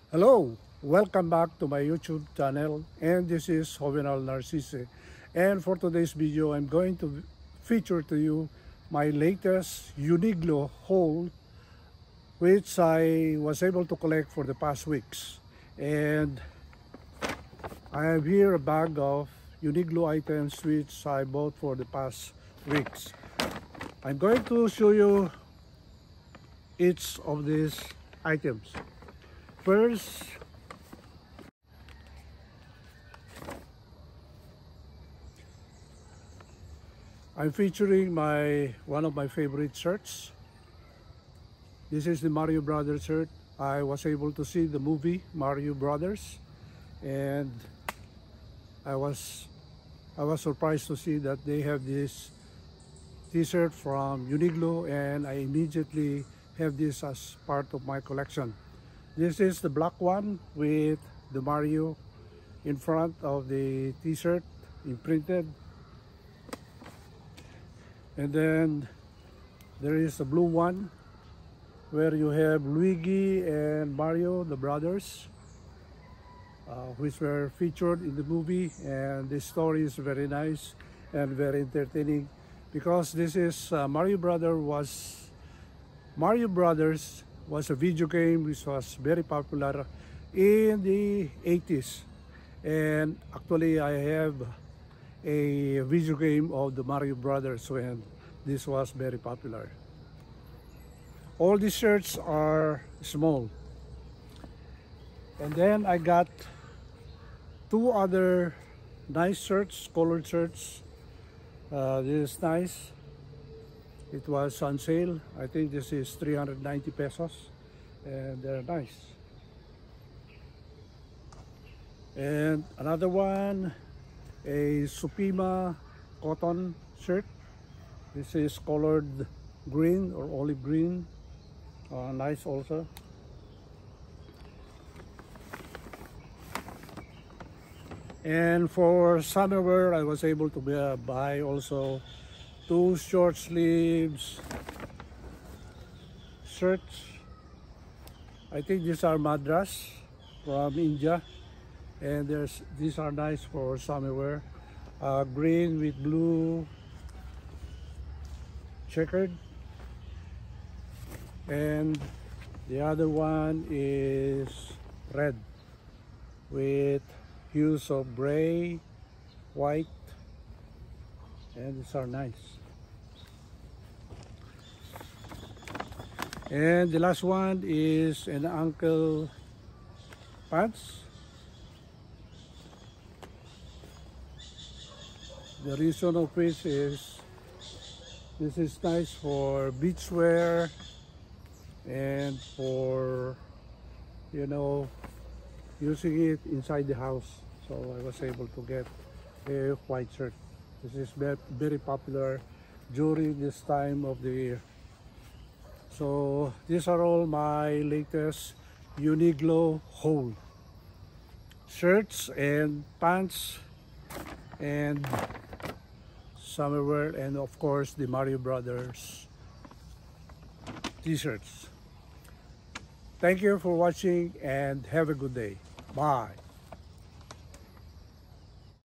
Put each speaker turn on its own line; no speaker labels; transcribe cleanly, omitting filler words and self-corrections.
Hello, welcome back to my YouTube channel, and this is Jovenal Narcisse. And for today's video, I'm going to feature to you my latest Uniqlo haul, which I was able to collect for the past weeks. And I have here a bag of Uniqlo items which I bought for the past weeks. I'm going to show you each of these items. First, I'm featuring one of my favorite shirts. This is the Mario Brothers shirt. I was able to see the movie Mario Brothers, and I was surprised to see that they have this t-shirt from Uniqlo, and I immediately have this as part of my collection. This is the black one with the Mario in front of the t-shirt imprinted. And then there is a blue one where you have Luigi and Mario, the brothers, which were featured in the movie. And this story is very nice and very entertaining, because this is Mario Brothers was a video game which was very popular in the 80s, and actually I have a video game of the Mario Brothers when this was very popular. All these shirts are small, and then I got two other nice shirts, colored shirts. This is nice. It was on sale. I think this is 390 pesos, and they're nice. And another one, a Supima cotton shirt. This is colored green or olive green. Nice also. And for summer wear, I was able to buy also two short sleeves shirts. I think these are Madras from India, and these are nice for summer wear. Green with blue checkered, and the other one is red with hues of gray, white, and these are nice. And the last one is an ankle pants. The reason of which is this is nice for beach wear and for, using it inside the house. So I was able to get a white shirt. This is very popular during this time of the year. So these are all my latest Uniqlo haul. Shirts and pants and summer wear, and of course the Mario Brothers t-shirts. Thank you for watching and have a good day. Bye.